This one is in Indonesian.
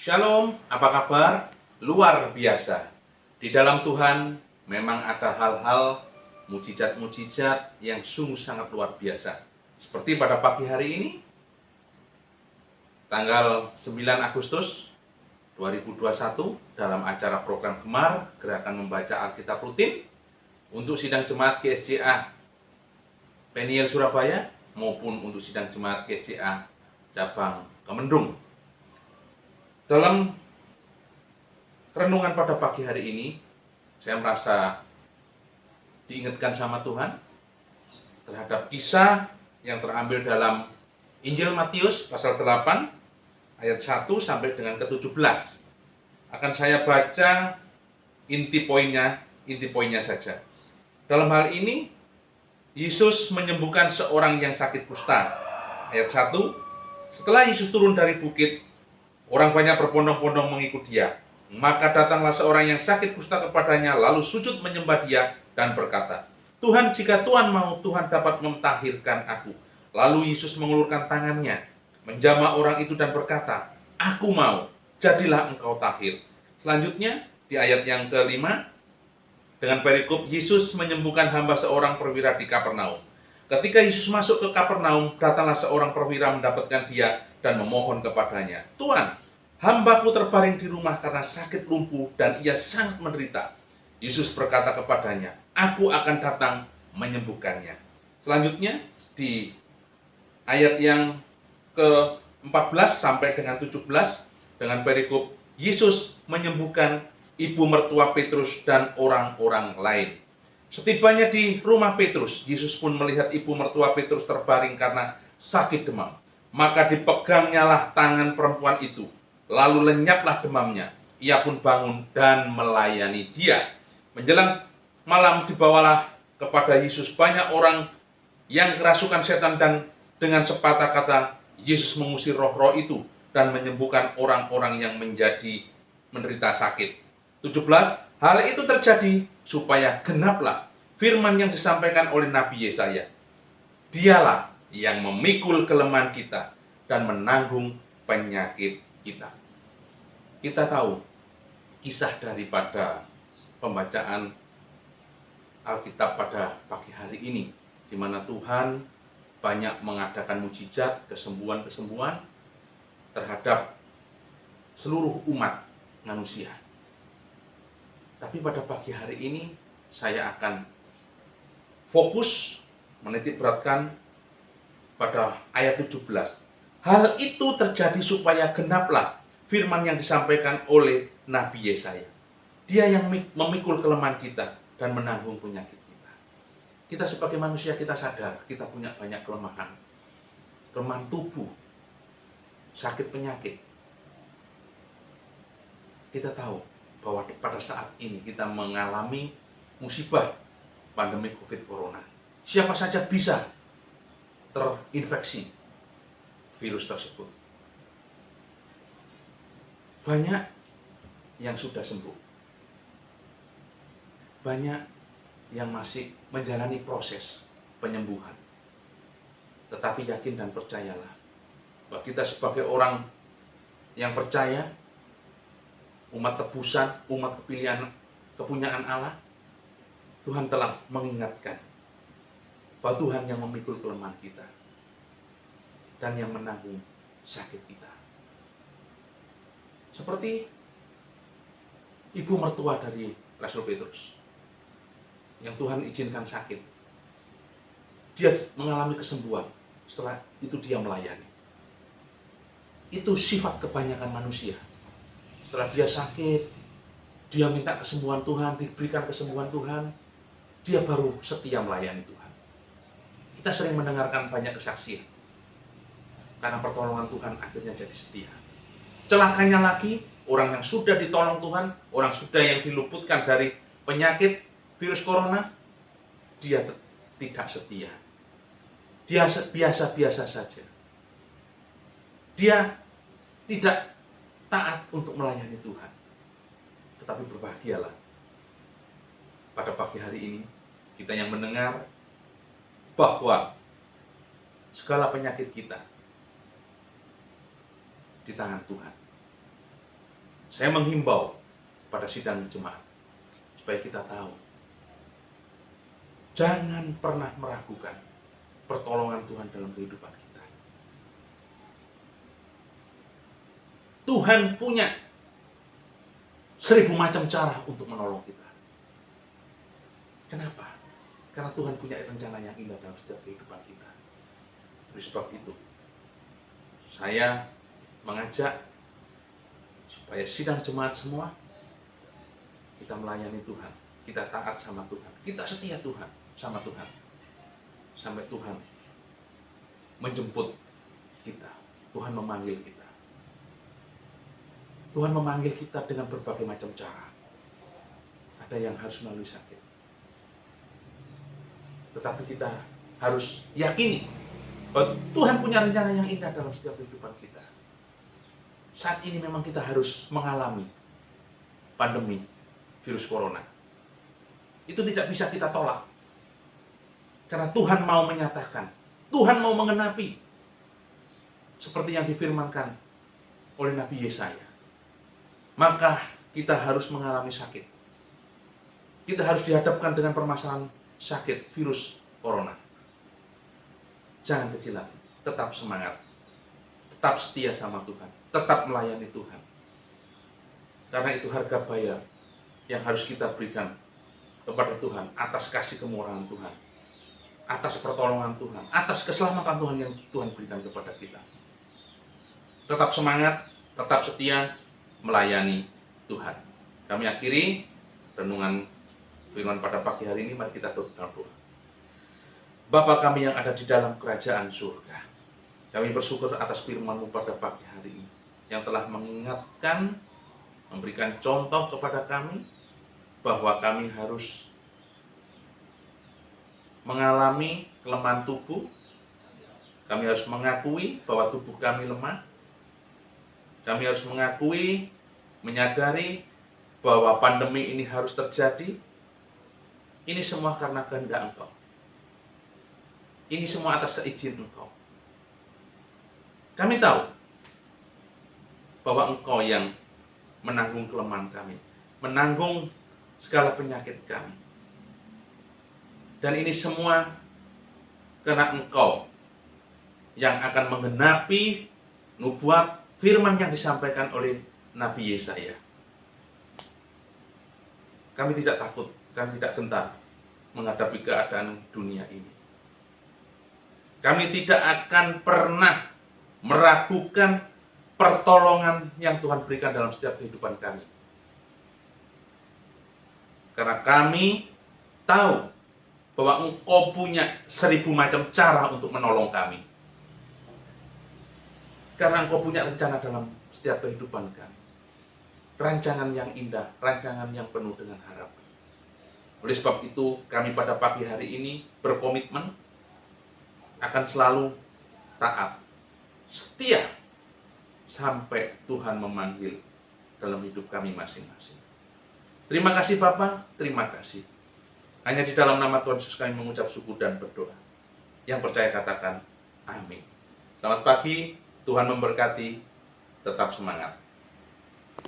Shalom, apa kabar? Luar biasa. Di dalam Tuhan memang ada hal-hal mujizat-mujizat yang sungguh sangat luar biasa. Seperti pada pagi hari ini, tanggal 9 Agustus 2021, dalam acara program Gemar, Gerakan Membaca Alkitab Rutin, untuk sidang jemaat GSJA Peniel Surabaya, maupun untuk sidang jemaat GSJA Cabang Kemendung. Dalam renungan pada pagi hari ini, saya merasa diingatkan sama Tuhan terhadap kisah yang terambil dalam Injil Matius pasal 8 ayat 1 sampai dengan ke-17. Akan saya baca inti poinnya saja. Dalam hal ini, Yesus menyembuhkan seorang yang sakit kusta. Ayat 1, setelah Yesus turun dari bukit, orang banyak berbondong-bondong mengikut dia. Maka datanglah seorang yang sakit kusta kepadanya, lalu sujud menyembah dia dan berkata, "Tuhan, jika Tuhan mau, Tuhan dapat mentahirkan aku." Lalu Yesus mengulurkan tangannya, menjamah orang itu dan berkata, "Aku mau, jadilah engkau tahir." Selanjutnya, di ayat yang ke-5, dengan perikop, Yesus menyembuhkan hamba seorang perwira di Kapernaum. Ketika Yesus masuk ke Kapernaum, datanglah seorang perwira mendapatkan dia dan memohon kepadanya, "Tuhan, hambaku terbaring di rumah karena sakit lumpuh dan ia sangat menderita." Yesus berkata kepadanya, "Aku akan datang menyembuhkannya." Selanjutnya di ayat yang ke-14 sampai dengan 17, dengan perikop, Yesus menyembuhkan ibu mertua Petrus dan orang-orang lain. Setibanya di rumah Petrus, Yesus pun melihat ibu mertua Petrus terbaring karena sakit demam. Maka dipegangnyalah tangan perempuan itu, lalu lenyaplah demamnya. Ia pun bangun dan melayani dia. Menjelang malam dibawalah kepada Yesus banyak orang yang kerasukan setan, dan dengan sepatah kata Yesus mengusir roh-roh itu dan menyembuhkan orang-orang yang menjadi menderita sakit. 17, hal itu terjadi supaya genaplah firman yang disampaikan oleh Nabi Yesaya. Dialah yang memikul kelemahan kita dan menanggung penyakit kita. Kita tahu kisah daripada pembacaan Alkitab pada pagi hari ini, di mana Tuhan banyak mengadakan mujizat, kesembuhan-kesembuhan terhadap seluruh umat manusia. Tapi pada pagi hari ini saya akan fokus menitik beratkan pada ayat 17. Hal itu terjadi supaya genaplah firman yang disampaikan oleh Nabi Yesaya. Dia yang memikul kelemahan kita dan menanggung penyakit kita. Kita sebagai manusia, kita sadar kita punya banyak kelemahan. Kelemahan tubuh, sakit penyakit. Kita tahu bahwa pada saat ini kita mengalami musibah pandemi COVID Corona. Siapa saja bisa terinfeksi virus tersebut. Banyak yang sudah sembuh. Banyak yang masih menjalani proses penyembuhan. Tetapi yakin dan percayalah bahwa kita sebagai orang yang percaya, umat tebusan, umat kepilihan, kepunyaan Allah, Tuhan telah mengingatkan bahwa Tuhan yang memikul kelemahan kita dan yang menanggung sakit kita. Seperti ibu mertua dari Rasul Petrus yang Tuhan izinkan sakit. Dia mengalami kesembuhan, setelah itu dia melayani. Itu sifat kebanyakan manusia. Setelah dia sakit, dia minta kesembuhan Tuhan, diberikan kesembuhan Tuhan, dia baru setia melayani Tuhan. Kita sering mendengarkan banyak kesaksian karena pertolongan Tuhan akhirnya jadi setia. Celakanya lagi, orang yang sudah ditolong Tuhan, orang sudah yang diluputkan dari penyakit virus corona, dia tidak setia. Dia biasa-biasa saja. Dia tidak taat untuk melayani Tuhan. Tetapi berbahagialah pada pagi hari ini kita yang mendengar bahwa segala penyakit kita di tangan Tuhan. Saya menghimbau pada sidang jemaat supaya kita tahu, jangan pernah meragukan pertolongan Tuhan dalam kehidupan kita. Tuhan punya 1000 macam cara untuk menolong kita. Kenapa? Karena Tuhan punya rencana yang indah dalam setiap kehidupan kita. Oleh sebab itu, saya mengajak supaya sidang jemaat semua kita melayani Tuhan, kita taat sama Tuhan, kita setia Tuhan sama Tuhan, sampai Tuhan menjemput kita, Tuhan memanggil kita. Tuhan memanggil kita dengan berbagai macam cara. Ada yang harus melalui sakit, tetapi kita harus yakini bahwa Tuhan punya rencana yang indah dalam setiap kehidupan kita. Saat ini memang kita harus mengalami pandemi virus corona. Itu tidak bisa kita tolak. Karena Tuhan mau menyatakan, Tuhan mau mengenapi seperti yang difirmankan oleh Nabi Yesaya. Maka kita harus mengalami sakit. Kita harus dihadapkan dengan permasalahan sakit virus corona. Jangan kecil hati, tetap semangat, tetap setia sama Tuhan, tetap melayani Tuhan. Karena itu harga bayar yang harus kita berikan kepada Tuhan atas kasih kemurahan Tuhan, atas pertolongan Tuhan, atas keselamatan Tuhan yang Tuhan berikan kepada kita. Tetap semangat, tetap setia melayani Tuhan. Kami akhiri renungan firman pada pagi hari ini. Mari kita tutup dalam doa. Bapa kami yang ada di dalam kerajaan surga, kami bersyukur atas firman-Mu pada pagi hari ini, yang telah mengingatkan, memberikan contoh kepada kami, bahwa kami harus mengalami kelemahan tubuh. Kami harus mengakui bahwa tubuh kami lemah. Kami harus mengakui, menyadari bahwa pandemi ini harus terjadi. Ini semua karena kehendak Engkau. Ini semua atas seizin Engkau. Kami tahu bahwa Engkau yang menanggung kelemahan kami, menanggung segala penyakit kami. Dan ini semua karena Engkau yang akan menggenapi nubuat firman yang disampaikan oleh Nabi Yesaya. Kami tidak takut, kami tidak gentar menghadapi keadaan dunia ini. Kami tidak akan pernah meragukan pertolongan yang Tuhan berikan dalam setiap kehidupan kami. Karena kami tahu bahwa Engkau punya 1000 macam cara untuk menolong kami. Karena Engkau punya rencana dalam setiap kehidupan kami. Rancangan yang indah, rancangan yang penuh dengan harapan. Oleh sebab itu, kami pada pagi hari ini berkomitmen akan selalu taat, setia, sampai Tuhan memanggil dalam hidup kami masing-masing. Terima kasih Bapa, terima kasih. Hanya di dalam nama Tuhan Yesus kami mengucap syukur dan berdoa. Yang percaya katakan, amin. Selamat pagi, Tuhan memberkati, tetap semangat.